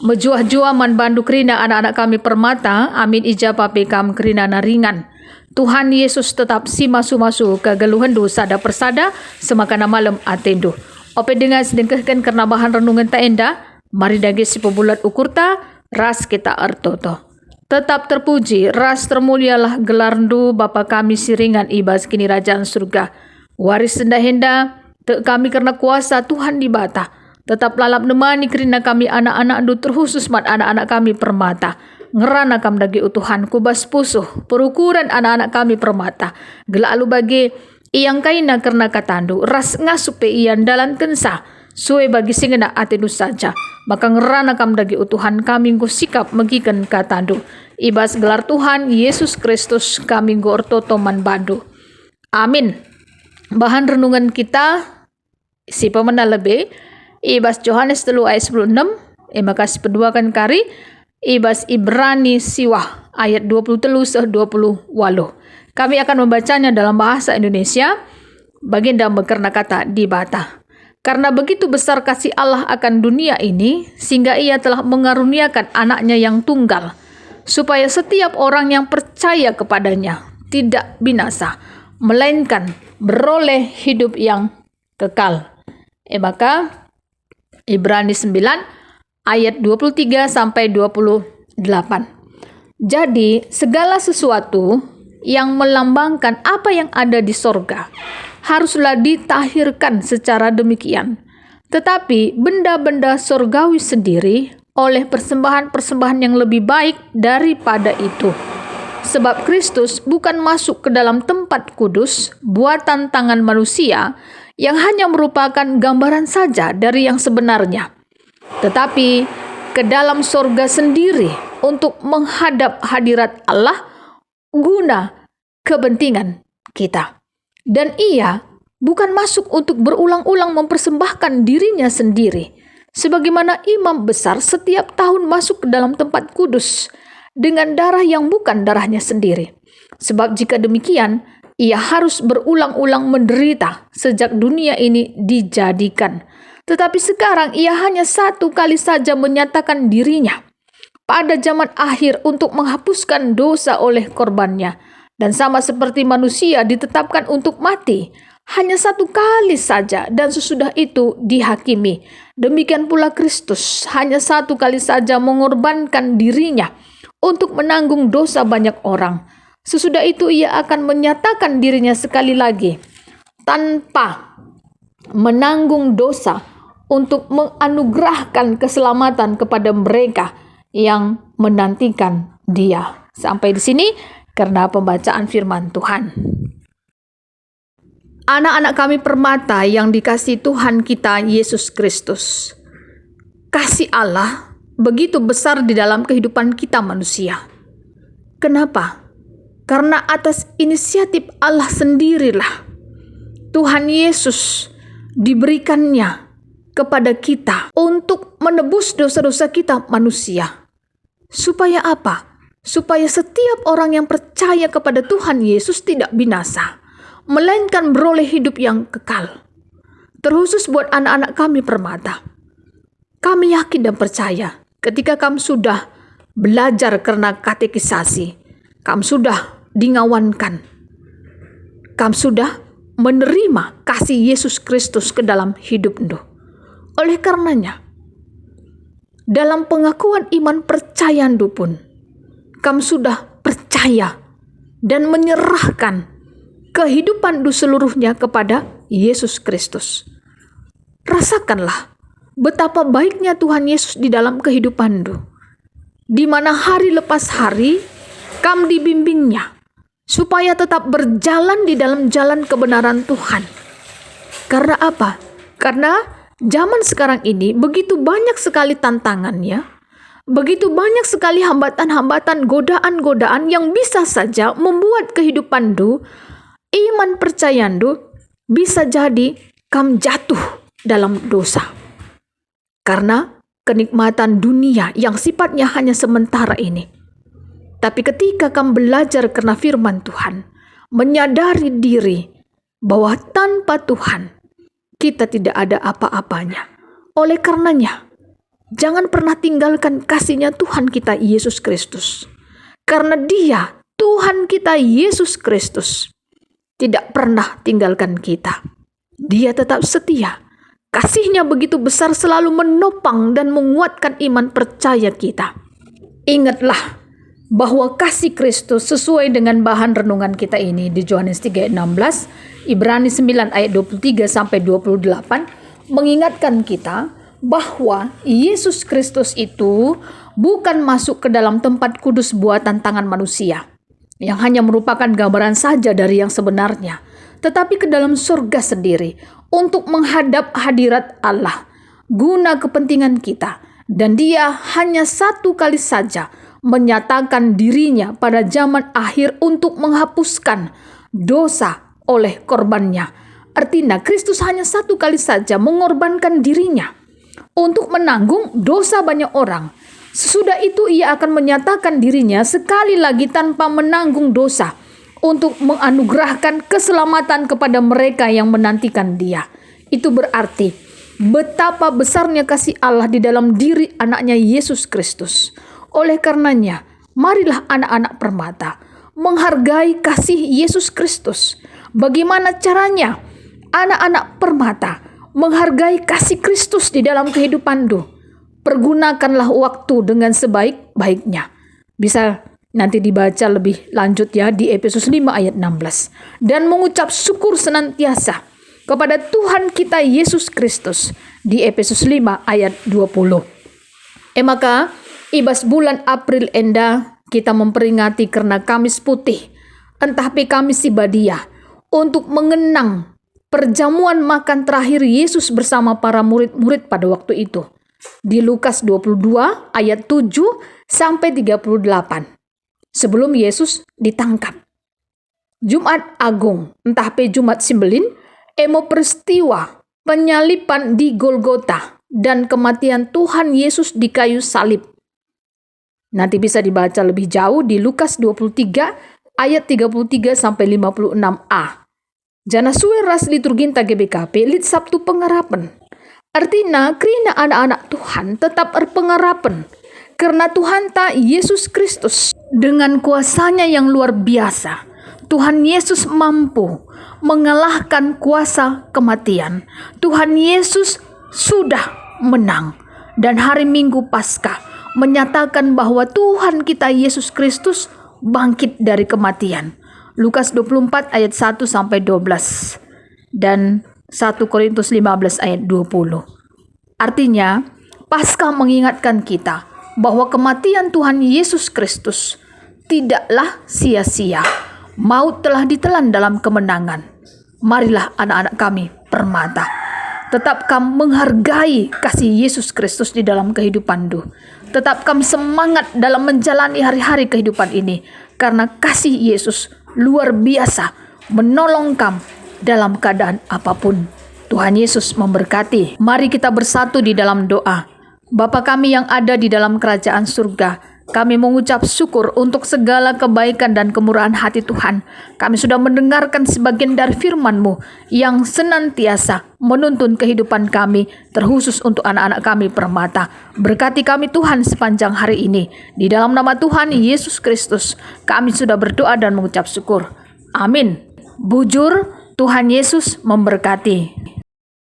Mejuah-juah man bandu kerina anak-anak kami permata, amin ijabah bekam kerina na ringan. Tuhan Yesus tetap si masu-masu ke geluhendu sada persada semakana malam atendu. Ope dengan sedengkahkan karena bahan renungan ta enda, mari dagi si pebulat ukurta, ras kita artoto. Tetap terpuji, ras termulialah gelarndu Bapa kami siringan ibas kini kerajaan surga. Waris senda henda, te kami karena kuasa Tuhan di bata. Tetap lalap nemani kerina kami anak-anak du terkhusus mat anak-anak kami permata. Ngerana kam dagi utuhan kubas pusuh, perukuran anak-anak kami permata. Gelalu bagi iyang kaina karena katandu, ras ngasupe iyan dalan kensa. Suwe bagi singena atenu saja. Maka ngerana kam dagi utuhan kami nggo sikap megikan katandu. Ibas gelar Tuhan Yesus Kristus kami nggo ortoto man bandu. Amin. Bahan renungan kita si pemena lebih ibas Yohanes 3 ayat 16, makasih peduakan kari, ibas Ibrani siwah ayat 23 20 waluh. Kami akan membacanya dalam bahasa Indonesia, baginda berkerna kata di bata. Karena begitu besar kasih Allah akan dunia ini, sehingga ia telah mengaruniakan anaknya yang tunggal, supaya setiap orang yang percaya kepadanya tidak binasa, melainkan beroleh hidup yang kekal. Maka Ibrani 9 ayat 23 sampai 28. Jadi segala sesuatu yang melambangkan apa yang ada di sorga haruslah ditahirkan secara demikian. Tetapi benda-benda sorgawi sendiri oleh persembahan-persembahan yang lebih baik daripada itu. Sebab Kristus bukan masuk ke dalam tempat kudus buatan tangan manusia yang hanya merupakan gambaran saja dari yang sebenarnya, tetapi ke dalam sorga sendiri untuk menghadap hadirat Allah guna kepentingan kita. Dan ia bukan masuk untuk berulang-ulang mempersembahkan dirinya sendiri, sebagaimana imam besar setiap tahun masuk ke dalam tempat kudus dengan darah yang bukan darahnya sendiri. Sebab jika demikian, ia harus berulang-ulang menderita sejak dunia ini dijadikan. Tetapi sekarang ia hanya satu kali saja menyatakan dirinya pada zaman akhir untuk menghapuskan dosa oleh korbannya. Dan sama seperti manusia ditetapkan untuk mati hanya satu kali saja dan sesudah itu dihakimi. Demikian pula Kristus hanya satu kali saja mengorbankan dirinya untuk menanggung dosa banyak orang. Sesudah itu ia akan menyatakan dirinya sekali lagi tanpa menanggung dosa untuk menganugerahkan keselamatan kepada mereka yang menantikan dia. Sampai di sini karena pembacaan firman Tuhan. Anak-anak kami permata yang dikasihi Tuhan kita Yesus Kristus. Kasih Allah begitu besar di dalam kehidupan kita manusia. Kenapa? Karena atas inisiatif Allah sendirilah Tuhan Yesus diberikannya kepada kita untuk menebus dosa-dosa kita manusia. Supaya apa? Supaya setiap orang yang percaya kepada Tuhan Yesus tidak binasa, melainkan beroleh hidup yang kekal. Terkhusus buat anak-anak kami permata. Kami yakin dan percaya ketika kamu sudah belajar karena katekisasi, kamu sudah dingawankan, kamu sudah menerima kasih Yesus Kristus ke dalam hidupmu. Oleh karenanya, dalam pengakuan iman percayaanmu pun, kamu sudah percaya dan menyerahkan kehidupanmu seluruhnya kepada Yesus Kristus. Rasakanlah betapa baiknya Tuhan Yesus di dalam kehidupanmu, di mana hari lepas hari kamu dibimbingnya supaya tetap berjalan di dalam jalan kebenaran Tuhan. Karena apa? Karena zaman sekarang ini begitu banyak sekali tantangannya, begitu banyak sekali hambatan-hambatan, godaan-godaan yang bisa saja membuat kehidupanmu, iman percayaanmu bisa jadi kamu jatuh dalam dosa. Karena kenikmatan dunia yang sifatnya hanya sementara ini. Tapi ketika kamu belajar karena firman Tuhan, menyadari diri bahwa tanpa Tuhan kita tidak ada apa-apanya. Oleh karenanya, Jangan pernah tinggalkan kasih-Nya Tuhan kita Yesus Kristus. Karena Dia, Tuhan kita Yesus Kristus, tidak pernah tinggalkan kita. Dia tetap setia. Kasih-Nya begitu besar, selalu menopang dan menguatkan iman percaya kita. Ingatlah bahwa kasih Kristus sesuai dengan bahan renungan kita ini di Yohanes 3 ayat 16, Ibrani 9 ayat 23 sampai 28 mengingatkan kita bahwa Yesus Kristus itu bukan masuk ke dalam tempat kudus buatan tangan manusia yang hanya merupakan gambaran saja dari yang sebenarnya, tetapi ke dalam surga sendiri untuk menghadap hadirat Allah guna kepentingan kita. Dan Dia hanya satu kali saja menyatakan dirinya pada zaman akhir untuk menghapuskan dosa oleh korbannya. Artinya Kristus hanya satu kali saja mengorbankan dirinya untuk menanggung dosa banyak orang. Sesudah itu Ia akan menyatakan dirinya sekali lagi tanpa menanggung dosa untuk menganugerahkan keselamatan kepada mereka yang menantikan Dia. Itu berarti betapa besarnya kasih Allah di dalam diri anaknya Yesus Kristus. Oleh karenanya, marilah anak-anak permata menghargai kasih Yesus Kristus. Bagaimana caranya anak-anak permata menghargai kasih Kristus di dalam kehidupanmu? Pergunakanlah waktu dengan sebaik-baiknya. Bisa nanti dibaca lebih lanjut ya di Efesus 5 ayat 16. Dan mengucap syukur senantiasa kepada Tuhan kita Yesus Kristus di Efesus 5 ayat 20. Maka ibas bulan April enda kita memperingati karena Kamis Putih, entah Kamis Ibadah, untuk mengenang perjamuan makan terakhir Yesus bersama para murid-murid pada waktu itu. Di Lukas 22 ayat 7 sampai 38. Sebelum Yesus ditangkap. Jumat Agung, entah Jumat Simbelin, peristiwa penyalipan di Golgota dan kematian Tuhan Yesus di kayu salib. Nanti bisa dibaca lebih jauh di Lukas 23 ayat 33 sampai 56a. Jana suwe ras liturginta GBKP lit Sabtu pengarapan. Artinya, kerina anak-anak Tuhan tetap berpengarapan karena Tuhan ta Yesus Kristus dengan kuasanya yang luar biasa. Tuhan Yesus mampu mengalahkan kuasa kematian. Tuhan Yesus sudah menang. Dan hari Minggu Paskah menyatakan bahwa Tuhan kita Yesus Kristus bangkit dari kematian. Lukas 24 ayat 1 sampai 12 dan 1 Korintus 15 ayat 20. Artinya, Paskah mengingatkan kita bahwa kematian Tuhan Yesus Kristus tidaklah sia-sia. Maut telah ditelan dalam kemenangan. Marilah anak-anak kami permata, tetapkan menghargai kasih Yesus Kristus di dalam kehidupanmu. Tetapkan semangat dalam menjalani hari-hari kehidupan ini, karena kasih Yesus luar biasa menolong kamu dalam keadaan apapun. Tuhan Yesus memberkati. Mari kita bersatu di dalam doa. Bapa kami yang ada di dalam kerajaan surga, kami mengucap syukur untuk segala kebaikan dan kemurahan hati Tuhan. Kami sudah mendengarkan sebagian dari firman-Mu yang senantiasa menuntun kehidupan kami, terkhusus untuk anak-anak kami permata. Berkati kami Tuhan sepanjang hari ini. Di dalam nama Tuhan Yesus Kristus, kami sudah berdoa dan mengucap syukur. Amin. Bujur, Tuhan Yesus memberkati.